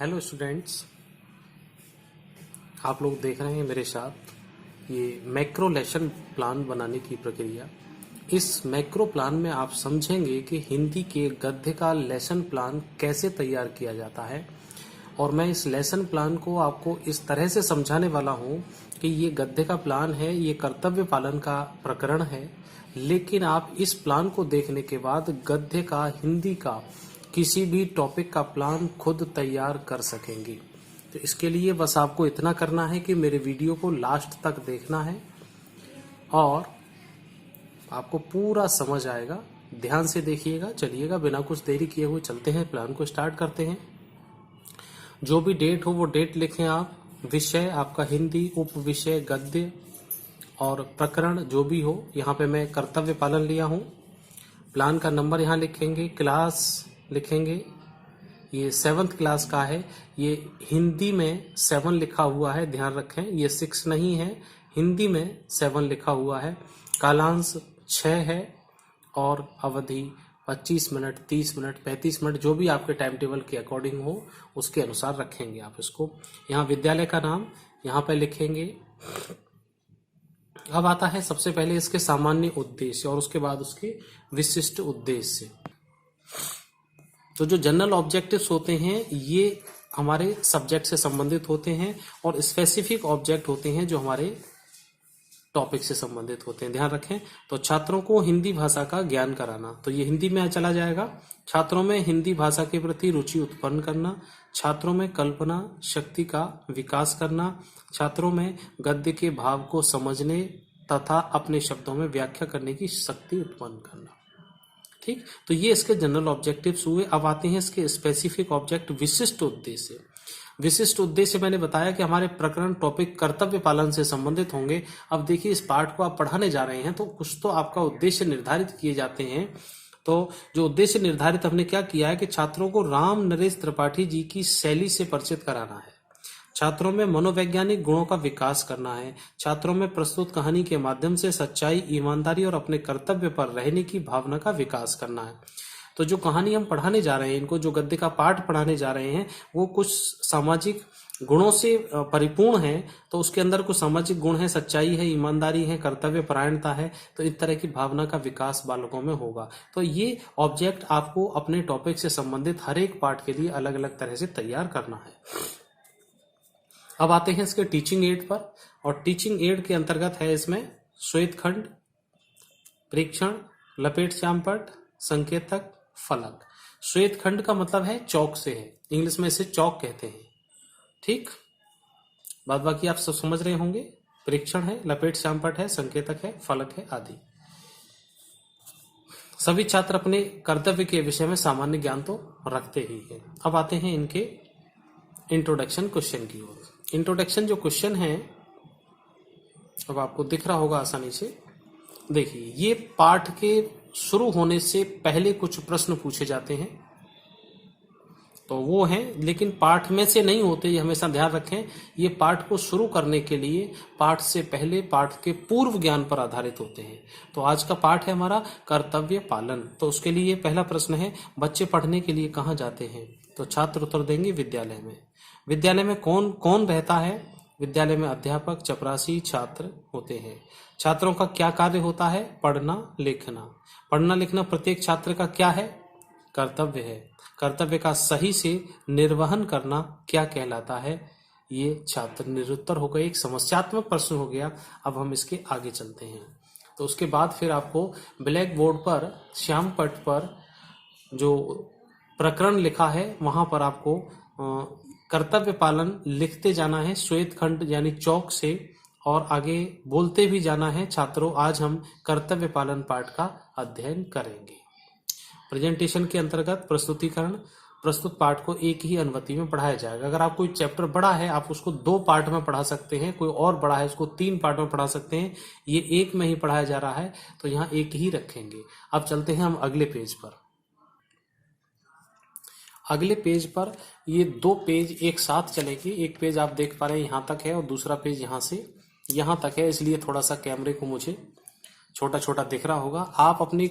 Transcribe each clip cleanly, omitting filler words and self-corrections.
Hello students, आप लोग देख रहे हैं मेरे साथ ये मैक्रो लेसन प्लान बनाने की प्रक्रिया। इस मैक्रो प्लान में आप समझेंगे कि हिंदी के गद्य का लेसन प्लान कैसे तैयार किया जाता है। और मैं इस लेसन प्लान को आपको इस तरह से समझाने वाला हूँ कि ये गद्य का प्लान है, ये कर्तव्य पालन का प्रकरण है, लेकिन आप इस प्लान को देखने के बाद गद्य का, हिंदी का किसी भी टॉपिक का प्लान खुद तैयार कर सकेंगे। तो इसके लिए बस आपको इतना करना है कि मेरे वीडियो को लास्ट तक देखना है और आपको पूरा समझ आएगा। ध्यान से देखिएगा, चलिएगा, बिना कुछ देरी किए हुए चलते हैं, प्लान को स्टार्ट करते हैं। जो भी डेट हो वो डेट लिखें आप। विषय आपका हिंदी, उप विषय गद्य और प्रकरण जो भी हो। यहाँ पे मैं कर्तव्य पालन लिया हूँ। प्लान का नंबर यहाँ लिखेंगे, क्लास लिखेंगे, ये 7th क्लास का है। ये हिंदी में 7 लिखा हुआ है, ध्यान रखें, ये 6 नहीं है, हिंदी में 7 लिखा हुआ है। कालांश 6 है और अवधि 25 मिनट, 30 मिनट, 35 मिनट, जो भी आपके टाइम टेबल के अकॉर्डिंग हो उसके अनुसार रखेंगे आप इसको। यहाँ विद्यालय का नाम यहाँ पे लिखेंगे। अब आता है सबसे पहले इसके सामान्य उद्देश्य और उसके बाद उसके विशिष्ट उद्देश्य। तो जो जनरल ऑब्जेक्टिव्स होते हैं ये हमारे सब्जेक्ट से संबंधित होते हैं और स्पेसिफिक ऑब्जेक्ट होते हैं जो हमारे टॉपिक से संबंधित होते हैं, ध्यान रखें। तो छात्रों को हिंदी भाषा का ज्ञान कराना, तो ये हिंदी में चला जाएगा। छात्रों में हिंदी भाषा के प्रति रुचि उत्पन्न करना, छात्रों में कल्पना शक्ति का विकास करना, छात्रों में गद्य के भाव को समझने तथा अपने शब्दों में व्याख्या करने की शक्ति उत्पन्न करना। ठीक, तो ये इसके जनरल ऑब्जेक्टिव्स हुए। अब आते हैं इसके स्पेसिफिक ऑब्जेक्ट, विशिष्ट उद्देश्य। विशिष्ट उद्देश्य मैंने बताया कि हमारे प्रकरण टॉपिक कर्तव्य पालन से संबंधित होंगे। अब देखिए, इस पाठ को आप पढ़ाने जा रहे हैं तो कुछ तो आपका उद्देश्य निर्धारित किए जाते हैं। तो जो उद्देश्य निर्धारित हमने क्या किया है कि छात्रों को राम नरेश त्रिपाठी जी की शैली से परिचित कराना है, छात्रों में मनोवैज्ञानिक गुणों का विकास करना है, छात्रों में प्रस्तुत कहानी के माध्यम से सच्चाई, ईमानदारी और अपने कर्तव्य पर रहने की भावना का विकास करना है। तो जो कहानी हम पढ़ाने जा रहे हैं, इनको जो गद्य का पाठ पढ़ाने जा रहे हैं, वो कुछ सामाजिक गुणों से परिपूर्ण है। तो उसके अंदर कुछ सामाजिक गुण है, सच्चाई है, ईमानदारी है, कर्तव्य परायणता है। तो इस तरह की भावना का विकास बालकों में होगा। तो ये ऑब्जेक्ट आपको अपने टॉपिक से संबंधित हर एक पाठ के लिए अलग अलग तरह से तैयार करना है। अब आते हैं इसके टीचिंग एड पर, और टीचिंग एड के अंतर्गत है इसमें श्वेत खंड, प्रेक्षण, लपेट श्यामपट्ट, संकेतक, फलक। श्वेत खंड का मतलब है चौक से है, इंग्लिश में इसे चौक कहते हैं। ठीक, बाद बाकी आप सब समझ रहे होंगे। प्रेक्षण है, लपेट श्यामपट्ट है, संकेतक है, फलक है आदि। सभी छात्र अपने कर्तव्य के विषय में सामान्य ज्ञान तो रखते ही है। अब आते हैं इनके इंट्रोडक्शन क्वेश्चन की ओर। इंट्रोडक्शन जो क्वेश्चन है, अब आपको दिख रहा होगा आसानी से। देखिए, ये पाठ के शुरू होने से पहले कुछ प्रश्न पूछे जाते हैं, तो वो हैं, लेकिन पाठ में से नहीं होते, ये हमेशा ध्यान रखें। ये पाठ को शुरू करने के लिए पाठ से पहले, पाठ के पूर्व ज्ञान पर आधारित होते हैं। तो आज का पाठ है हमारा कर्तव्य पालन। तो उसके लिए पहला प्रश्न है, बच्चे पढ़ने के लिए कहाँ जाते हैं? तो छात्र उत्तर देंगे विद्यालय में। विद्यालय में कौन कौन रहता है? विद्यालय में अध्यापक, चपरासी, छात्र होते हैं। छात्रों का क्या कार्य होता है? पढ़ना लिखना। पढ़ना लिखना प्रत्येक छात्र का क्या है? कर्तव्य है। कर्तव्य का सही से निर्वहन करना क्या कहलाता है? ये छात्र निरुत्तर हो गए, एक समस्यात्मक प्रश्न हो गया। अब हम इसके आगे चलते हैं। तो उसके बाद फिर आपको ब्लैक बोर्ड पर, श्यामपट्ट पर जो प्रकरण लिखा है वहां पर आपको कर्तव्य पालन लिखते जाना है, श्वेत खंड यानी चौक से, और आगे बोलते भी जाना है, छात्रों आज हम कर्तव्य पालन पाठ का अध्ययन करेंगे। प्रेजेंटेशन के अंतर्गत प्रस्तुतिकरण, प्रस्तुत पाठ को एक ही अनुवृत्ति में पढ़ाया जाएगा। अगर आप कोई चैप्टर बड़ा है आप उसको 2 पार्ट में पढ़ा सकते हैं, कोई और बड़ा है उसको 3 पार्ट में पढ़ा सकते हैं। ये एक में ही पढ़ाया जा रहा है तो यहाँ एक ही रखेंगे। अब चलते हैं हम अगले पेज पर। अगले पेज पर ये 2 पेज एक साथ चलेंगे। एक पेज आप देख पा रहे हैं यहाँ तक है और दूसरा पेज यहाँ से यहाँ तक है, इसलिए थोड़ा सा कैमरे को मुझे छोटा छोटा दिख रहा होगा। आप अपनी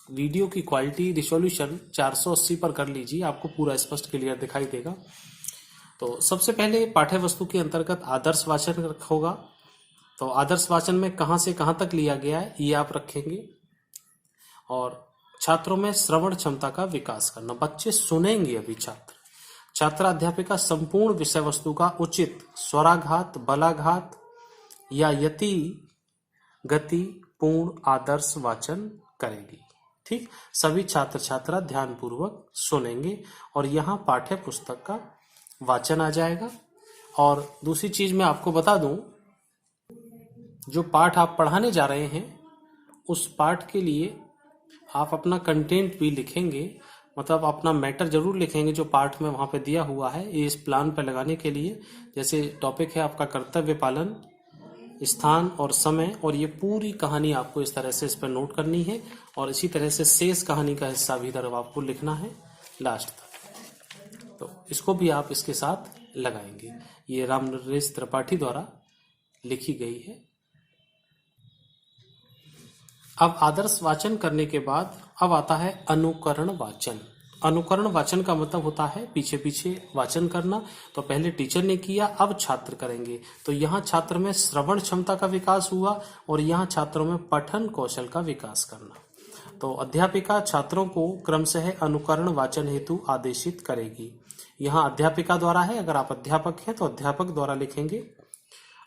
वीडियो की क्वालिटी रिजोल्यूशन 480 पर कर लीजिए, आपको पूरा स्पष्ट क्लियर दिखाई देगा। तो सबसे पहले पाठ्य वस्तु के अंतर्गत आदर्श वाचन होगा। तो आदर्श वाचन में कहाँ से कहाँ तक लिया गया है ये आप रखेंगे। और छात्रों में श्रवण क्षमता का विकास करना, बच्चे सुनेंगे अभी छात्र अध्यापिका संपूर्ण विषय वस्तु का उचित स्वराघात, बलाघात या यति गति पूर्ण आदर्श वाचन करेगी। ठीक, सभी छात्र छात्रा ध्यान पूर्वक सुनेंगे और यहाँ पाठ्य पुस्तक का वाचन आ जाएगा। और दूसरी चीज मैं आपको बता दूं, जो पाठ आप पढ़ाने जा रहे हैं उस पाठ के लिए आप अपना कंटेंट भी लिखेंगे, मतलब अपना मैटर जरूर लिखेंगे जो पाठ में वहां पे दिया हुआ है, ये इस प्लान पे लगाने के लिए। जैसे टॉपिक है आपका कर्तव्य पालन, स्थान और समय, और ये पूरी कहानी आपको इस तरह से इस पर नोट करनी है और इसी तरह से शेष कहानी का हिस्सा भी इधर आपको लिखना है लास्ट तक। तो इसको भी आप इसके साथ लगाएंगे। ये राम नरेश त्रिपाठी द्वारा लिखी गई है। अब आदर्श वाचन करने के बाद अब आता है अनुकरण वाचन। अनुकरण वाचन का मतलब होता है पीछे पीछे वाचन करना। तो पहले टीचर ने किया, अब छात्र करेंगे। तो यहाँ छात्र में श्रवण क्षमता का विकास हुआ और यहाँ छात्रों में पठन कौशल का विकास करना। तो अध्यापिका छात्रों को क्रमशः अनुकरण वाचन हेतु आदेशित करेगी। यहाँ अध्यापिका द्वारा है, अगर आप अध्यापक हैं तो अध्यापक द्वारा लिखेंगे।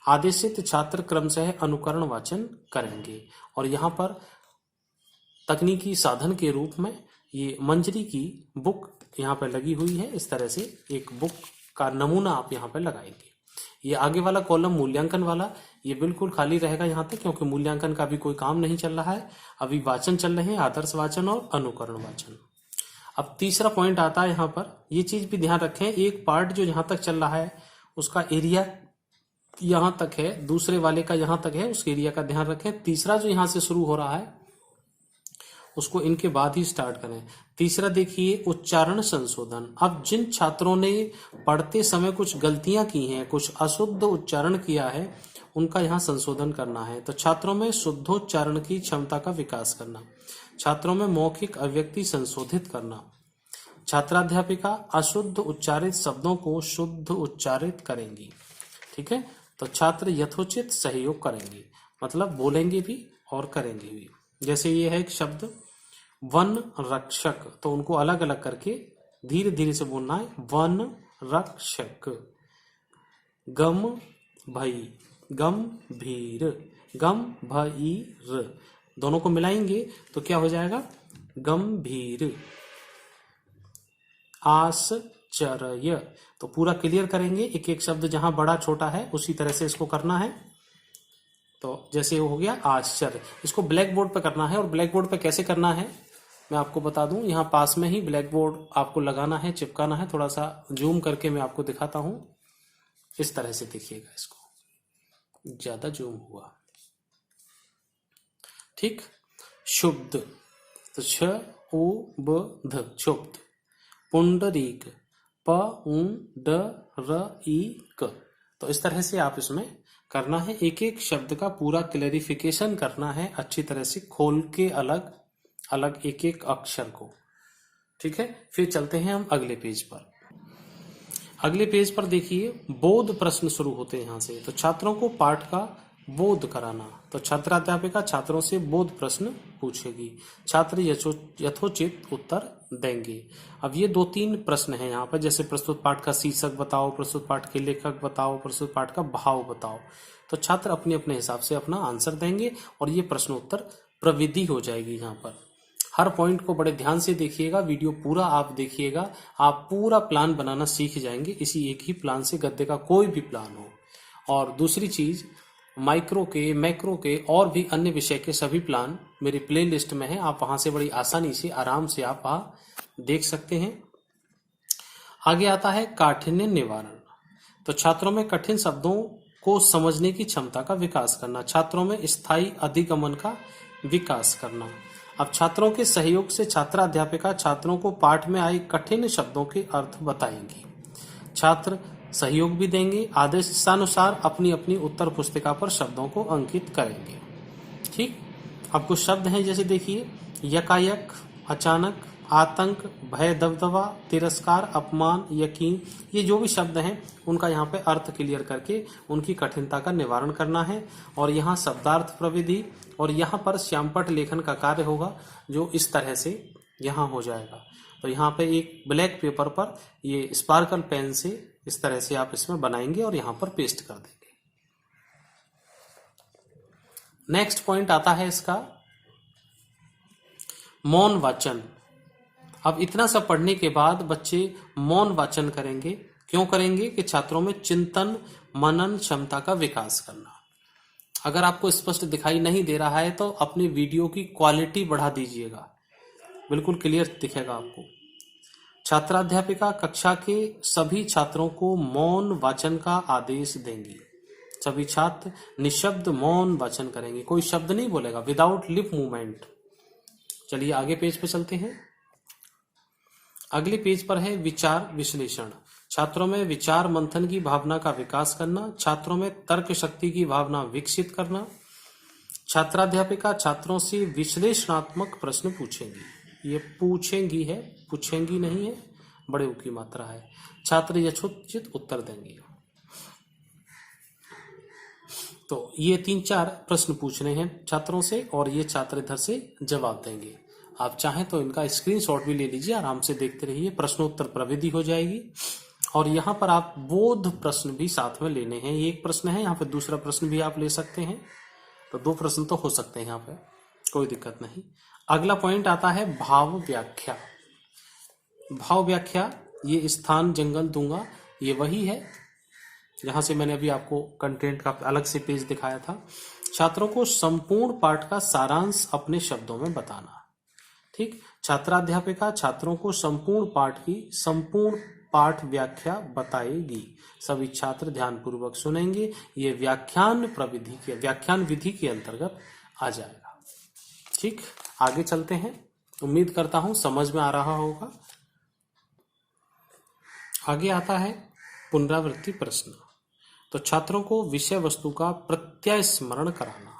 आदेशित छात्र क्रमशः अनुकरण वाचन करेंगे। और यहाँ पर तकनीकी साधन के रूप में ये मंजरी की बुक यहाँ पर लगी हुई है। इस तरह से एक बुक का नमूना आप यहाँ पर लगाएंगे। ये आगे वाला कॉलम मूल्यांकन वाला ये बिल्कुल खाली रहेगा यहाँ तक, क्योंकि मूल्यांकन का भी कोई काम नहीं चल रहा है, अभी वाचन चल रहे हैं, आदर्श वाचन और अनुकरण वाचन। अब तीसरा पॉइंट आता है यहाँ पर, ये चीज भी ध्यान रखें, एक पार्ट जो यहाँ तक चल रहा है उसका एरिया यहाँ तक है, दूसरे वाले का यहाँ तक है, उस एरिया का ध्यान रखें। तीसरा जो यहाँ से शुरू हो रहा है उसको इनके बाद ही स्टार्ट करें। तीसरा देखिए उच्चारण संशोधन। अब जिन छात्रों ने पढ़ते समय कुछ गलतियां की हैं, कुछ अशुद्ध उच्चारण किया है, उनका यहाँ संशोधन करना है। तो छात्रों में शुद्धोच्चारण की क्षमता का विकास करना, छात्रों में मौखिक अभिव्यक्ति संशोधित करना। छात्राध्यापिका अशुद्ध उच्चारित शब्दों को शुद्ध उच्चारित करेंगी। ठीक है, तो छात्र यथोचित सहयोग करेंगे, मतलब बोलेंगे भी और करेंगे भी। जैसे ये है एक शब्द वन रक्षक, तो उनको अलग अलग करके धीरे धीरे से बोलना है, वन रक्षक। गम भई, गम भीर, गम भईर, दोनों को मिलाएंगे तो क्या हो जाएगा, गंभीर। आश्चर्य, तो पूरा क्लियर करेंगे, एक एक शब्द जहां बड़ा छोटा है उसी तरह से इसको करना है। तो जैसे हो गया आश्चर्य, इसको ब्लैक बोर्ड पे करना है। और ब्लैक बोर्ड पे कैसे करना है मैं आपको बता दूं, यहाँ पास में ही ब्लैक बोर्ड आपको लगाना है, चिपकाना है। थोड़ा सा जूम करके मैं आपको दिखाता हूं, इस तरह से देखिएगा, इसको ज्यादा जूम हुआ। ठीक, शुद्ध, तो छ उ ब ध, क्षुब्ध। पुंडरीक, प उ ड र ई क, तो इस तरह से आप इसमें करना है। एक एक शब्द का पूरा क्लैरिफिकेशन करना है, अच्छी तरह से खोल के अलग अलग एक एक अक्षर को। ठीक है, फिर चलते हैं हम अगले पेज पर। अगले पेज पर देखिए बोध प्रश्न शुरू होते हैं यहाँ से। तो छात्रों को पाठ का बोध कराना, तो छात्राध्यापिका छात्रों से बोध प्रश्न पूछेगी, छात्र यथोचित उत्तर देंगे। अब ये 2-3 प्रश्न हैं यहाँ पर, जैसे प्रस्तुत पाठ का शीर्षक बताओ, प्रस्तुत पाठ के लेखक बताओ, प्रस्तुत पाठ का भाव बताओ। तो छात्र अपने अपने हिसाब से अपना आंसर देंगे और ये प्रश्नोत्तर प्रविधि हो जाएगी। यहाँ पर हर पॉइंट को बड़े ध्यान से देखिएगा, वीडियो पूरा आप देखिएगा, आप पूरा प्लान बनाना सीख जाएंगे। इसी एक ही प्लान से गद्य का कोई भी प्लान हो। और दूसरी चीज, माइक्रो के, मैक्रो के और भी अन्य विषय के सभी प्लान मेरी प्ले लिस्ट में है, आप वहां से बड़ी आसानी से आराम से आप वहां देख सकते हैं। आगे आता है काठिन्य निवारण। तो छात्रों में कठिन शब्दों को समझने की क्षमता का विकास करना, छात्रों में स्थायी अधिगमन का विकास करना। अब छात्रों के सहयोग से छात्राध्यापिका छात्रों को पाठ में आए कठिन शब्दों के अर्थ बताएंगी। छात्र सहयोग भी देंगे, आदेशानुसार अपनी अपनी उत्तर पुस्तिका पर शब्दों को अंकित करेंगे। ठीक, अब कुछ शब्द हैं, जैसे देखिए यकायक, अचानक, आतंक, भय, दबदबा, तिरस्कार, अपमान, यकीन, ये जो भी शब्द हैं उनका यहाँ पे अर्थ क्लियर करके उनकी कठिनता का निवारण करना है। और यहाँ शब्दार्थ प्रविधि और यहाँ पर श्यामपट्ट लेखन का कार्य होगा जो इस तरह से यहाँ हो जाएगा। तो यहाँ पे एक ब्लैक पेपर पर ये स्पार्कल पेन से इस तरह से आप इसमें बनाएंगे और यहाँ पर पेस्ट कर देंगे। नेक्स्ट पॉइंट आता है इसका मौन वाचन। अब इतना सब पढ़ने के बाद बच्चे मौन वाचन करेंगे। क्यों करेंगे? कि छात्रों में चिंतन मनन क्षमता का विकास करना। अगर आपको स्पष्ट दिखाई नहीं दे रहा है तो अपनी वीडियो की क्वालिटी बढ़ा दीजिएगा, बिल्कुल क्लियर दिखेगा आपको। छात्राध्यापिका कक्षा के सभी छात्रों को मौन वाचन का आदेश देंगी। सभी छात्र निशब्द मौन वाचन करेंगे, कोई शब्द नहीं बोलेगा, विदाउट लिप मूवमेंट। चलिए आगे पेज पे चलते हैं। अगले पेज पर है विचार विश्लेषण। छात्रों में विचार मंथन की भावना का विकास करना, छात्रों में तर्क शक्ति की भावना विकसित करना। छात्राध्यापिका छात्रों से विश्लेषणात्मक प्रश्न पूछेंगी। ये पूछेंगी है, पूछेंगी नहीं है, बड़े ऊ की मात्रा है। छात्र यथोचित उत्तर देंगे। तो ये 3-4 प्रश्न पूछने हैं छात्रों से और ये छात्र इधर से जवाब देंगे। आप चाहें तो इनका स्क्रीनशॉट भी ले लीजिए, आराम से देखते रहिए। प्रश्नोत्तर प्रविधि हो जाएगी और यहाँ पर आप बोध प्रश्न भी साथ में लेने हैं। ये एक प्रश्न है, यहाँ पे दूसरा प्रश्न भी आप ले सकते हैं। तो 2 प्रश्न तो हो सकते हैं यहाँ पे, कोई दिक्कत नहीं। अगला पॉइंट आता है भाव व्याख्या। भाव व्याख्या, ये स्थान जंगल दूंगा, ये वही है जहां से मैंने अभी आपको कंटेंट का अलग से पेज दिखाया था। छात्रों को संपूर्ण पाठ का सारांश अपने शब्दों में बताना। ठीक, छात्राध्यापिका छात्रों को संपूर्ण पाठ की संपूर्ण पाठ व्याख्या बताएगी। सभी छात्र ध्यानपूर्वक सुनेंगे। ये व्याख्यान विधि के अंतर्गत आ जाएगा। ठीक, आगे चलते हैं। उम्मीद करता हूं समझ में आ रहा होगा। आगे आता है पुनरावृत्ति प्रश्न। तो छात्रों को विषय वस्तु का प्रत्यय स्मरण कराना,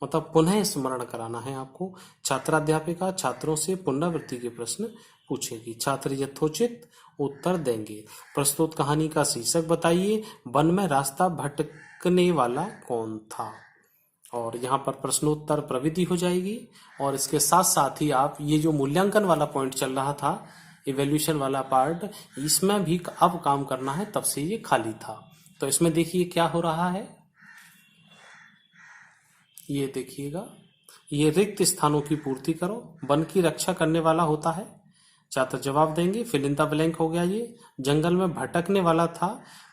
मतलब पुनः स्मरण कराना है आपको। छात्राध्यापिका छात्रों से पुनरावृत्ति के प्रश्न पूछेगी। छात्र यथोचित उत्तर देंगे। प्रस्तुत कहानी का शीर्षक बताइए। वन में रास्ता भटकने वाला कौन था? और यहाँ पर प्रश्नोत्तर प्रविधि हो जाएगी। और इसके साथ साथ ही आप ये जो मूल्यांकन वाला पॉइंट चल रहा था, इवैल्यूएशन वाला पार्ट, इसमें भी अब काम करना है। तब से ये खाली था। तो इसमें देखिए क्या हो रहा है, ये देखिएगा, ये रिक्त स्थानों की पूर्ति करो। वन की रक्षा करने वाला होता है, छात्र जवाब देंगे। फिल इन द ब्लैंक हो गया। ये जंगल में भटकने वाला था।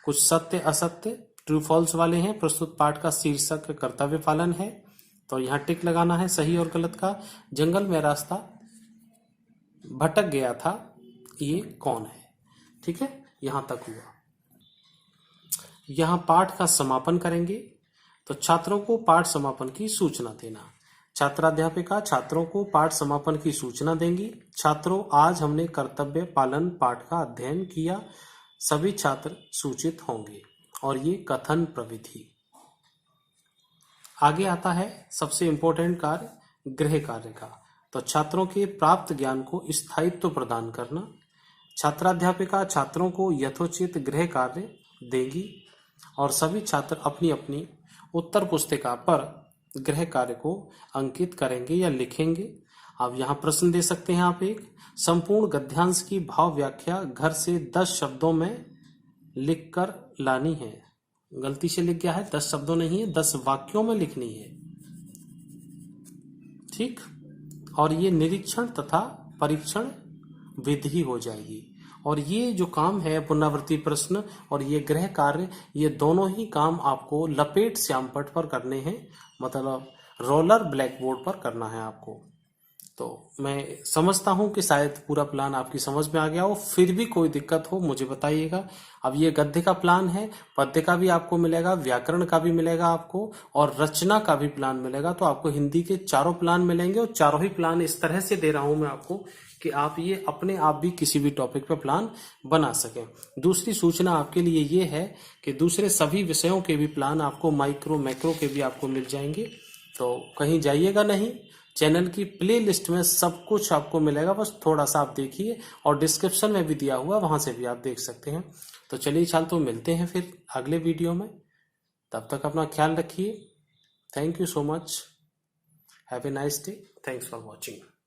कुछ सत्य असत्य ट्रू फॉल्स वाले हैं। प्रस्तुत पाठ का शीर्षक कर्तव्य पालन है, तो यहाँ टिक लगाना है सही और गलत का। जंगल में रास्ता भटक गया था, ये कौन है? ठीक है, यहां तक हुआ। यहां पाठ का समापन करेंगे। तो छात्रों को पाठ समापन की सूचना देना। छात्राध्यापिका छात्रों को पाठ समापन की सूचना देंगी। छात्रों, आज हमने कर्तव्य पालन पाठ का अध्ययन किया। सभी छात्र सूचित होंगे। और ये कथन प्रविधि। आगे आता है सबसे इंपॉर्टेंट कार्य, गृह कार्य का। तो छात्रों के प्राप्त ज्ञान को स्थायित्व प्रदान करना। छात्राध्यापिका छात्रों को यथोचित गृह कार्य देगी और सभी छात्र अपनी अपनी उत्तर पुस्तिका पर गृह कार्य को अंकित करेंगे या लिखेंगे। अब यहाँ प्रश्न दे सकते हैं आप एक, संपूर्ण गद्यांश की भाव व्याख्या घर से 10 शब्दों में लिखकर लानी है। गलती से लिख गया है, 10 शब्दों नहीं है, 10 वाक्यों में लिखनी है। ठीक, और ये निरीक्षण तथा परीक्षण विधि हो जाएगी। और ये जो काम है पुनरावृत्ति प्रश्न और ये गृह कार्य, ये दोनों ही काम आपको लपेट श्यामपट्ट पर करने हैं, मतलब रोलर ब्लैक बोर्ड पर करना है आपको। तो मैं समझता हूं कि शायद पूरा प्लान आपकी समझ में आ गया हो। फिर भी कोई दिक्कत हो मुझे बताइएगा। अब ये गद्य का प्लान है, पद्य का भी आपको मिलेगा, व्याकरण का भी मिलेगा आपको, और रचना का भी प्लान मिलेगा। तो आपको हिंदी के चारों प्लान मिलेंगे और चारों ही प्लान इस तरह से दे रहा हूं मैं आपको कि आप ये अपने आप भी किसी भी टॉपिक पे प्लान बना सकें। दूसरी सूचना आपके लिए ये है कि दूसरे सभी विषयों के भी प्लान आपको माइक्रो मैक्रो के भी आपको मिल जाएंगे। तो कहीं जाइएगा नहीं, चैनल की प्ले लिस्ट में सब कुछ आपको मिलेगा, बस थोड़ा सा आप देखिए, और डिस्क्रिप्शन में भी दिया हुआ, वहां से भी आप देख सकते हैं। तो चलिए छात्र, तो मिलते हैं फिर अगले वीडियो में। तब तक अपना ख्याल रखिए। Thank you so much. Have a nice day. Thanks for watching.